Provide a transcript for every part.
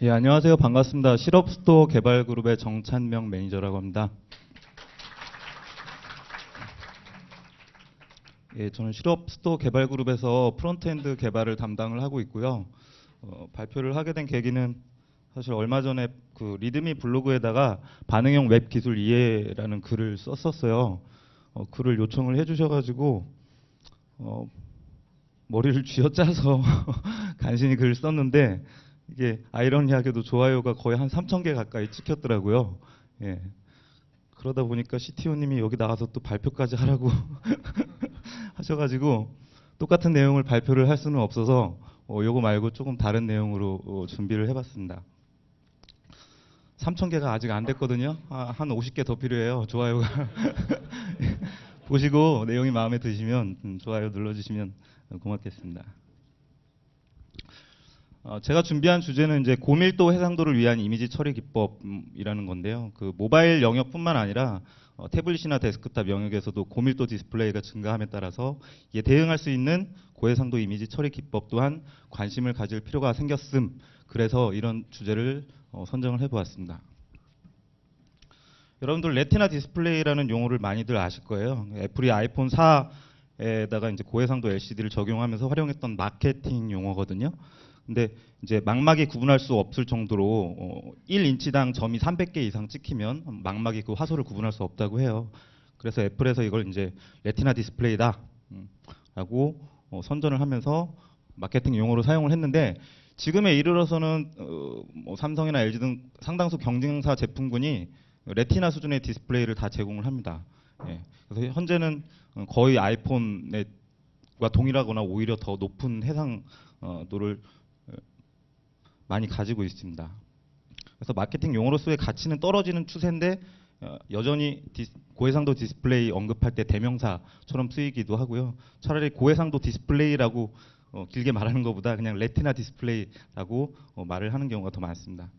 예, 안녕하세요. 반갑습니다. 실업스토어 개발그룹의 정찬명 매니저라고 합니다. 예, 저는 실업스토어 개발그룹에서 프론트엔드 개발을 담당을 하고 있고요. 발표를 하게 된 계기는 사실 얼마 전에 그 리드미 블로그에다가 반응형 웹 기술 이해라는 글을 썼었어요. 글을 요청을 해주셔가지고 머리를 쥐어짜서 간신히 글을 썼는데 이게 아이러니하게도 좋아요가 거의 한 3,000개 가까이 찍혔더라고요. 예. 그러다 보니까 CTO님이 여기 나가서 또 발표까지 하라고 하셔가지고 똑같은 내용을 발표를 할 수는 없어서 요거 말고 조금 다른 내용으로 준비를 해봤습니다. 3,000개가 아직 안 됐거든요. 한 50개 더 필요해요. 좋아요가. 보시고 내용이 마음에 드시면 좋아요 눌러주시면 고맙겠습니다. 제가 준비한 주제는 이제 고밀도 해상도를 위한 이미지 처리 기법이라는 건데요. 그 모바일 영역뿐만 아니라 태블릿이나 데스크탑 영역에서도 고밀도 디스플레이가 증가함에 따라서 이에 대응할 수 있는 고해상도 이미지 처리 기법 또한 관심을 가질 필요가 생겼음. 그래서 이런 주제를 선정을 해보았습니다. 여러분들 레티나 디스플레이라는 용어를 많이들 아실 거예요. 애플이 아이폰 4에다가 이제 고해상도 LCD를 적용하면서 활용했던 마케팅 용어거든요. 근데 이제 망막이 구분할 수 없을 정도로 1인치당 점이 300개 이상 찍히면 망막이 그 화소를 구분할 수 없다고 해요. 그래서 애플에서 이걸 이제 레티나 디스플레이다 라고 선전을 하면서 마케팅 용어로 사용을 했는데 지금에 이르러서는 뭐 삼성이나 LG 등 상당수 경쟁사 제품군이 레티나 수준의 디스플레이를 다 제공을 합니다. 예. 그래서 현재는 거의 아이폰과 동일하거나 오히려 더 높은 해상도를 많이 가지고 있습니다. 그래서 마케팅 용어로서의 가치는 떨어지는 추세인데 여전히 고해상도 디스플레이 언급할 때 대명사처럼 쓰이기도 하고요. 차라리 고해상도 디스플레이라고 길게 말하는 것보다 그냥 레티나 디스플레이라고 말을 하는 경우가 더 많습니다.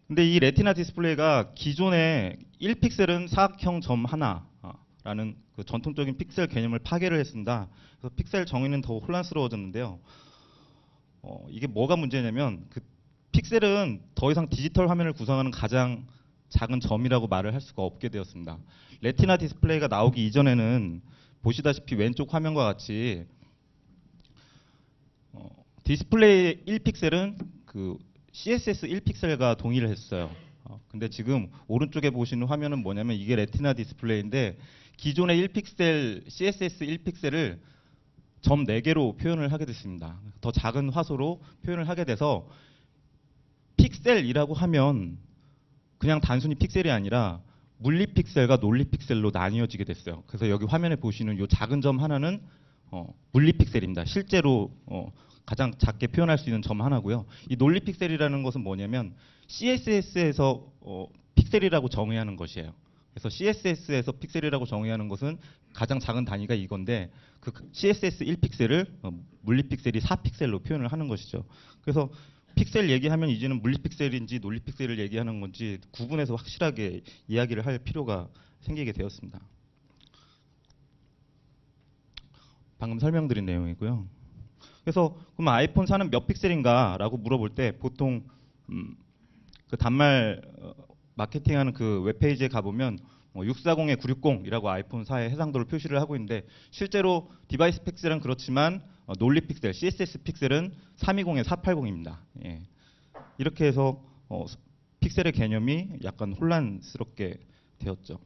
근데 이 레티나 디스플레이가 기존의 1픽셀은 사각형 점 하나라는 그 전통적인 픽셀 개념을 파괴를 했습니다. 그래서 픽셀 정의는 더 혼란스러워졌는데요. 이게 뭐가 문제냐면 그 픽셀은 더 이상 디지털 화면을 구성하는 가장 작은 점이라고 말을 할 수가 없게 되었습니다. 레티나 디스플레이가 나오기 이전에는 보시다시피 왼쪽 화면과 같이 디스플레이 1픽셀은 그 CSS 1픽셀과 동일을 했어요. 근데 지금 오른쪽에 보시는 화면은 뭐냐면 이게 레티나 디스플레이인데 기존의 1픽셀 CSS 1픽셀을 점 4개로 표현을 하게 됐습니다. 더 작은 화소로 표현을 하게 돼서 픽셀이라고 하면 그냥 단순히 픽셀이 아니라 물리 픽셀과 논리 픽셀로 나뉘어지게 됐어요. 그래서 여기 화면에 보시는 이 작은 점 하나는 물리 픽셀입니다. 실제로 가장 작게 표현할 수 있는 점 하나고요. 이 논리 픽셀이라는 것은 뭐냐면 CSS에서 픽셀이라고 정의하는 것이에요. 그래서 CSS에서 픽셀이라고 정의하는 것은 가장 작은 단위가 이건데 그 CSS 1픽셀을 물리 픽셀이 4픽셀로 표현을 하는 것이죠. 그래서 픽셀 얘기하면 이제는 물리 픽셀인지 논리 픽셀을 얘기하는 건지 구분해서 확실하게 이야기를 할 필요가 생기게 되었습니다. 방금 설명드린 내용이고요. 그래서 그럼 아이폰 4는 몇 픽셀인가 라고 물어볼 때 보통 그 단말 마케팅하는 그 웹페이지에 가보면 640에 960이라고 아이폰 4의 해상도를 표시를 하고 있는데 실제로 디바이스 픽셀은 그렇지만 논리 픽셀, CSS 픽셀은 320에 480입니다. 예. 이렇게 해서 픽셀의 개념이 약간 혼란스럽게 되었죠.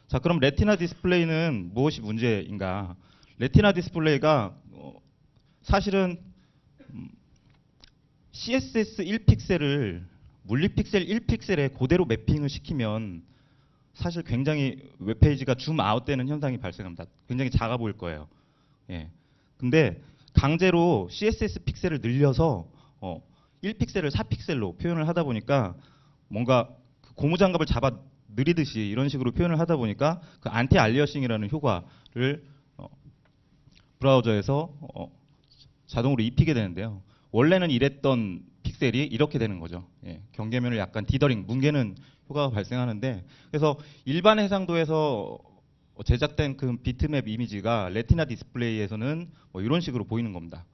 자, 그럼 레티나 디스플레이는 무엇이 문제인가? 레티나 디스플레이가 사실은 CSS 1픽셀을 물리 픽셀 1픽셀에 그대로 매핑을 시키면 사실 굉장히 웹페이지가 줌 아웃되는 현상이 발생합니다. 굉장히 작아 보일 거예요. 예. 근데 강제로 CSS 픽셀을 늘려서 1픽셀을 4픽셀로 표현을 하다 보니까 뭔가 그 고무장갑을 잡아 느리듯이 이런 식으로 표현을 하다 보니까 그 안티 알리어싱이라는 효과를 브라우저에서 자동으로 입히게 되는데요. 원래는 이랬던 픽셀이 이렇게 되는 거죠. 예, 경계면을 약간 디더링, 뭉개는 효과가 발생하는데 그래서 일반 해상도에서 제작된 그 비트맵 이미지가 레티나 디스플레이에서는 이런 식으로 보이는 겁니다.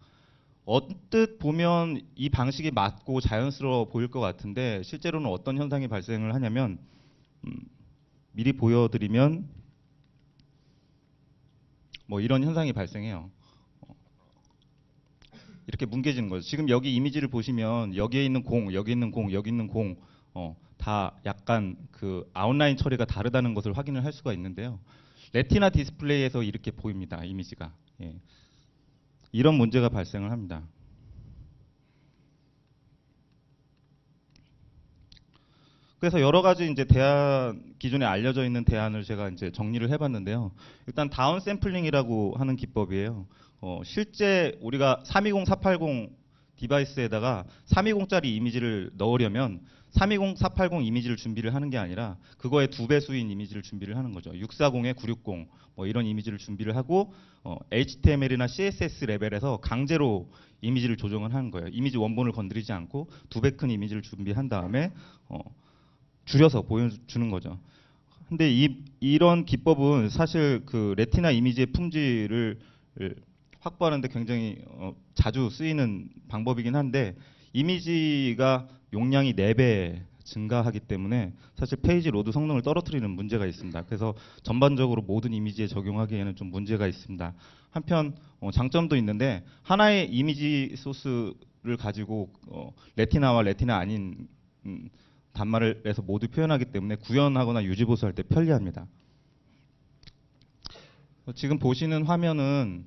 언뜻 보면 이 방식이 맞고 자연스러워 보일 것 같은데 실제로는 어떤 현상이 발생을 하냐면 미리 보여드리면 뭐 이런 현상이 발생해요. 이렇게 뭉개지는 거죠. 지금 여기 이미지를 보시면 여기에 있는 공, 여기 있는 공, 여기 있는 공, 다 약간 그 아웃라인 처리가 다르다는 것을 확인을 할 수가 있는데요. 레티나 디스플레이에서 이렇게 보입니다. 이미지가. 예. 이런 문제가 발생을 합니다. 그래서 여러 가지 이제 대안, 기존에 알려져 있는 대안을 제가 이제 정리를 해봤는데요. 일단 다운 샘플링이라고 하는 기법이에요. 실제 우리가 320, 480 디바이스에다가 320짜리 이미지를 넣으려면 320, 480 이미지를 준비를 하는 게 아니라 그거의 2배수인 이미지를 준비를 하는 거죠. 640에 960 뭐 이런 이미지를 준비를 하고 HTML이나 CSS 레벨에서 강제로 이미지를 조정을 하는 거예요. 이미지 원본을 건드리지 않고 2배 큰 이미지를 준비한 다음에 줄여서 보여주는 거죠. 근데 이런 기법은 사실 그 레티나 이미지의 품질을 확보하는데 굉장히 자주 쓰이는 방법이긴 한데 이미지가 용량이 4배 증가하기 때문에 사실 페이지 로드 성능을 떨어뜨리는 문제가 있습니다. 그래서 전반적으로 모든 이미지에 적용하기에는 좀 문제가 있습니다. 한편 장점도 있는데 하나의 이미지 소스를 가지고 레티나와 레티나 아닌 단말을 해서 모두 표현하기 때문에 구현하거나 유지보수할 때 편리합니다. 지금 보시는 화면은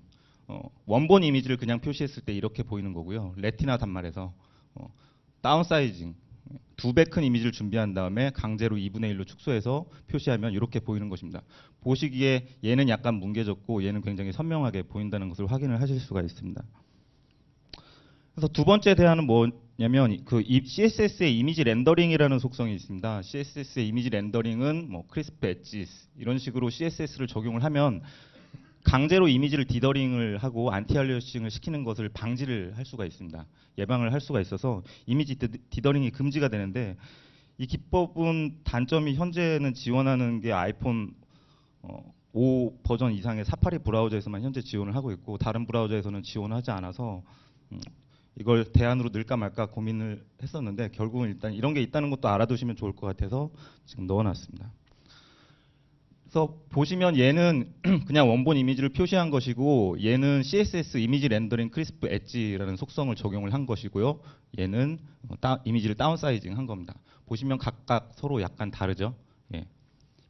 원본 이미지를 그냥 표시했을 때 이렇게 보이는 거고요. 레티나 단말에서 다운사이징 2배 큰 이미지를 준비한 다음에 강제로 2분의 1로 축소해서 표시하면 이렇게 보이는 것입니다. 보시기에 얘는 약간 뭉개졌고 얘는 굉장히 선명하게 보인다는 것을 확인을 하실 수가 있습니다. 그래서 두 번째 대안은 뭐냐면 그 CSS의 이미지 렌더링이라는 속성이 있습니다. CSS의 이미지 렌더링은 뭐 크리스프 엣지스 이런 식으로 CSS를 적용을 하면 강제로 이미지를 디더링을 하고 안티 알리어싱을 시키는 것을 방지를 할 수가 있습니다. 예방을 할 수가 있어서 이미지 디더링이 금지가 되는데 이 기법은 단점이 현재는 지원하는 게 아이폰 5 버전 이상의 사파리 브라우저에서만 현재 지원을 하고 있고 다른 브라우저에서는 지원하지 않아서 이걸 대안으로 넣을까 말까 고민을 했었는데 결국은 일단 이런 게 있다는 것도 알아두시면 좋을 것 같아서 지금 넣어놨습니다. 그래서 보시면 얘는 그냥 원본 이미지를 표시한 것이고 얘는 CSS 이미지 렌더링 크리스프 엣지라는 속성을 적용을 한 것이고요. 얘는 이미지를 다운사이징 한 겁니다. 보시면 각각 서로 약간 다르죠. 예.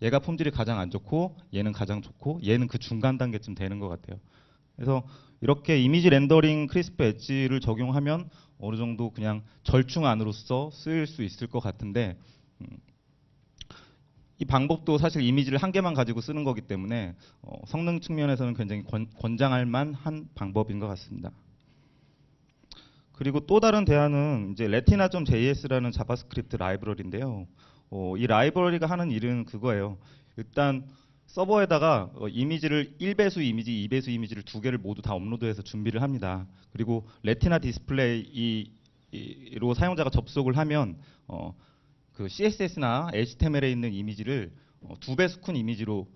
얘가 품질이 가장 안 좋고 얘는 가장 좋고 얘는 그 중간 단계쯤 되는 것 같아요. 그래서 이렇게 이미지 렌더링 크리스프 엣지를 적용하면 어느 정도 그냥 절충 안으로서 쓰일 수 있을 것 같은데 이 방법도 사실 이미지를 한 개만 가지고 쓰는 거기 때문에 성능 측면에서는 굉장히 권장할 만한 방법인 것 같습니다. 그리고 또 다른 대안은 이제 retina.js라는 자바스크립트 라이브러리인데요. 이 라이브러리가 하는 일은 그거예요. 일단 서버에다가 이미지를 1배수 이미지, 2배수 이미지를 두 개를 모두 다 업로드해서 준비를 합니다. 그리고 레티나 디스플레이로 사용자가 접속을 하면 그 CSS나 HTML에 있는 이미지를 2배수 큰 이미지로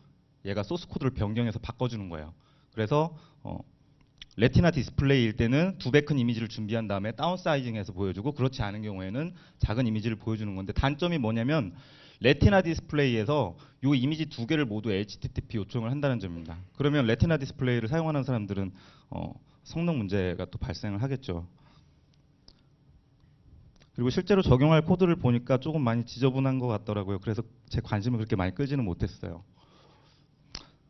얘가 소스 코드를 변경해서 바꿔주는 거예요. 그래서 레티나 디스플레이일 때는 2배 큰 이미지를 준비한 다음에 다운사이징해서 보여주고 그렇지 않은 경우에는 작은 이미지를 보여주는 건데 단점이 뭐냐면 레티나 디스플레이에서 이 이미지 두 개를 모두 HTTP 요청을 한다는 점입니다. 그러면 레티나 디스플레이를 사용하는 사람들은 성능 문제가 또 발생을 하겠죠. 그리고 실제로 적용할 코드를 보니까 조금 많이 지저분한 것 같더라고요. 그래서 제 관심을 그렇게 많이 끌지는 못했어요.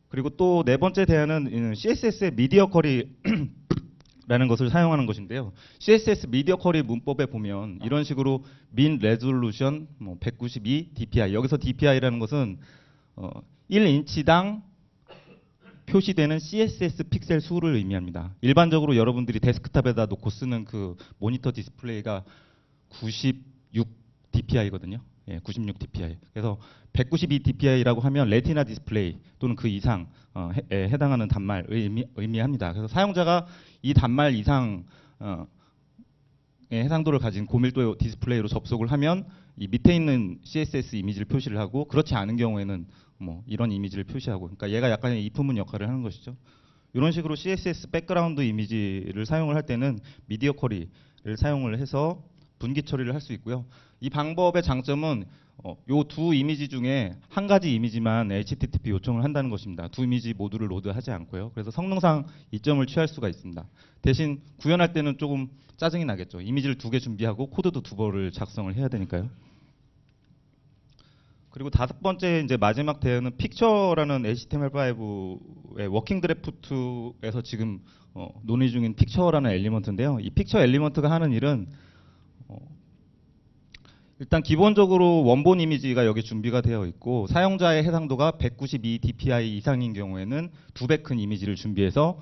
그리고 또 네 번째 대안은 CSS의 미디어 쿼리라는 것을 사용하는 것인데요. CSS 미디어 쿼리 문법에 보면 이런 식으로 min 레졸루션 192 dpi 여기서 dpi라는 것은 1인치당 표시되는 CSS 픽셀 수를 의미합니다. 일반적으로 여러분들이 데스크탑에다 놓고 쓰는 그 모니터 디스플레이가 96 dpi거든요. 예, 96 dpi. 그래서 192 dpi라고 하면 레티나 디스플레이 또는 그 이상 해당하는 단말을 의미합니다. 그래서 사용자가 이 단말 이상 해상도를 가진 고밀도 디스플레이로 접속을 하면 이 밑에 있는 CSS 이미지를 표시를 하고 그렇지 않은 경우에는 뭐 이런 이미지를 표시하고 그러니까 얘가 약간의 이품문 역할을 하는 것이죠. 이런 식으로 CSS 백그라운드 이미지를 사용을 할 때는 미디어 쿼리를 사용을 해서 분기 처리를 할 수 있고요. 이 방법의 장점은 요 두 이미지 중에 한 가지 이미지만 HTTP 요청을 한다는 것입니다. 두 이미지 모두를 로드하지 않고요. 그래서 성능상 이점을 취할 수가 있습니다. 대신 구현할 때는 조금 짜증이 나겠죠. 이미지를 두 개 준비하고 코드도 두 번을 작성을 해야 되니까요. 그리고 다섯 번째 이제 마지막 대안은 픽처라는 HTML5의 워킹 드래프트에서 지금 논의 중인 픽처라는 엘리먼트인데요. 이 픽처 엘리먼트가 하는 일은 일단 기본적으로 원본 이미지가 여기 준비가 되어 있고 사용자의 해상도가 192 dpi 이상인 경우에는 2배 큰 이미지를 준비해서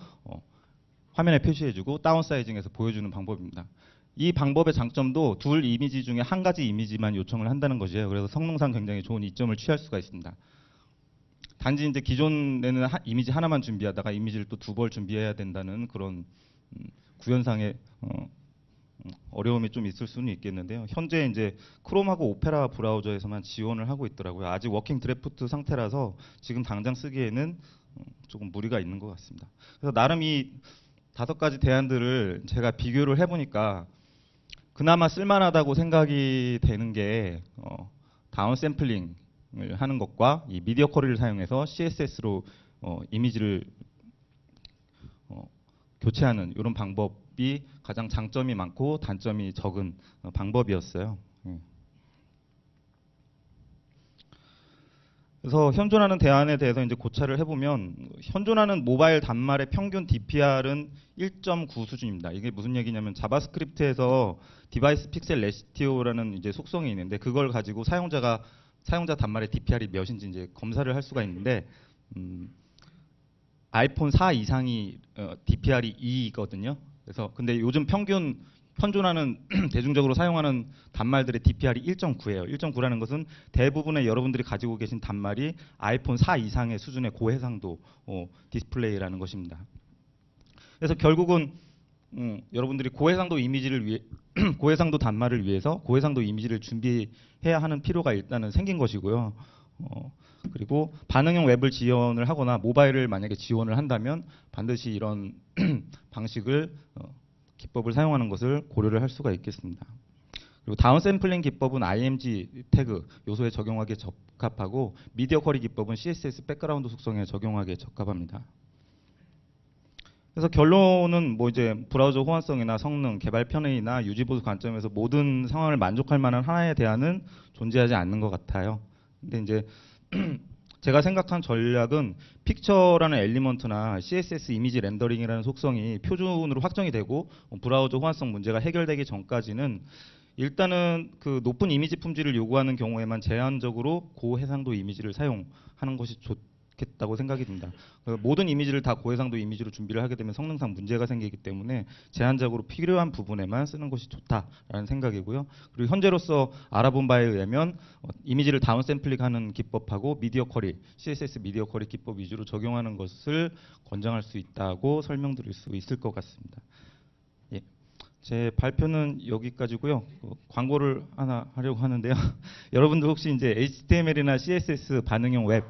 화면에 표시해주고 다운사이징해서 보여주는 방법입니다. 이 방법의 장점도 둘 이미지 중에 한 가지 이미지만 요청을 한다는 것이에요. 그래서 성능상 굉장히 좋은 이점을 취할 수가 있습니다. 단지 이제 기존에는 이미지 하나만 준비하다가 이미지를 또 두 벌 준비해야 된다는 그런 구현상의 어려움이 좀 있을 수는 있겠는데요. 현재 이제 크롬하고 오페라 브라우저에서만 지원을 하고 있더라고요. 아직 워킹 드래프트 상태라서 지금 당장 쓰기에는 조금 무리가 있는 것 같습니다. 그래서 나름 이 다섯 가지 대안들을 제가 비교를 해보니까 그나마 쓸만하다고 생각이 되는 게 다운 샘플링을 하는 것과 이 미디어 쿼리를 사용해서 CSS로 이미지를 교체하는 이런 방법이 가장 장점이 많고 단점이 적은 방법이었어요. 그래서 현존하는 대안에 대해서 이제 고찰을 해보면 현존하는 모바일 단말의 평균 DPR은 1.9 수준입니다. 이게 무슨 얘기냐면 자바스크립트에서 디바이스 픽셀 레시티오라는 이제 속성이 있는데 그걸 가지고 사용자 단말의 DPR이 몇인지 이제 검사를 할 수가 있는데 아이폰 4 이상이 DPR이 2거든요. 그래서 근데 요즘 평균 현존하는 대중적으로 사용하는 단말들의 DPR이 1.9예요. 1.9라는 것은 대부분의 여러분들이 가지고 계신 단말이 아이폰 4 이상의 수준의 고해상도 디스플레이라는 것입니다. 그래서 결국은 여러분들이 고해상도 이미지를 위해 고해상도 단말을 위해서 고해상도 이미지를 준비해야 하는 필요가 일단은 생긴 것이고요. 그리고 반응형 웹을 지원을 하거나 모바일을 만약에 지원을 한다면 반드시 이런 방식을 기법을 사용하는 것을 고려를 할 수가 있겠습니다. 그리고 다운 샘플링 기법은 IMG 태그 요소에 적용하기에 적합하고 미디어 쿼리 기법은 CSS 백그라운드 속성에 적용하기에 적합합니다. 그래서 결론은 뭐 이제 브라우저 호환성이나 성능, 개발 편의나 유지 보수 관점에서 모든 상황을 만족할 만한 하나의 대안은 존재하지 않는 것 같아요. 근데 이제 제가 생각한 전략은 픽처라는 엘리먼트나 CSS 이미지 렌더링이라는 속성이 표준으로 확정이 되고 브라우저 호환성 문제가 해결되기 전까지는 일단은 그 높은 이미지 품질을 요구하는 경우에만 제한적으로 고해상도 이미지를 사용하는 것이 좋겠다고 생각이 듭니다. 모든 이미지를 다 고해상도 이미지로 준비를 하게 되면 성능상 문제가 생기기 때문에 제한적으로 필요한 부분에만 쓰는 것이 좋다라는 생각이고요. 그리고 현재로서 알아본 바에 의하면 이미지를 다운 샘플링하는 기법하고 미디어 쿼리, CSS 미디어 쿼리 기법 위주로 적용하는 것을 권장할 수 있다고 설명드릴 수 있을 것 같습니다. 예. 제 발표는 여기까지고요. 광고를 하나 하려고 하는데요. 여러분들 혹시 이제 HTML이나 CSS 반응형 웹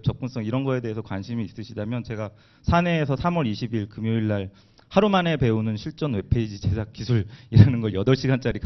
접근성 이런 거에 대해서 관심이 있으시다면 제가 사내에서 3월 20일 금요일 날 하루 만에 배우는 실전 웹페이지 제작 기술이라는 걸 8시간짜리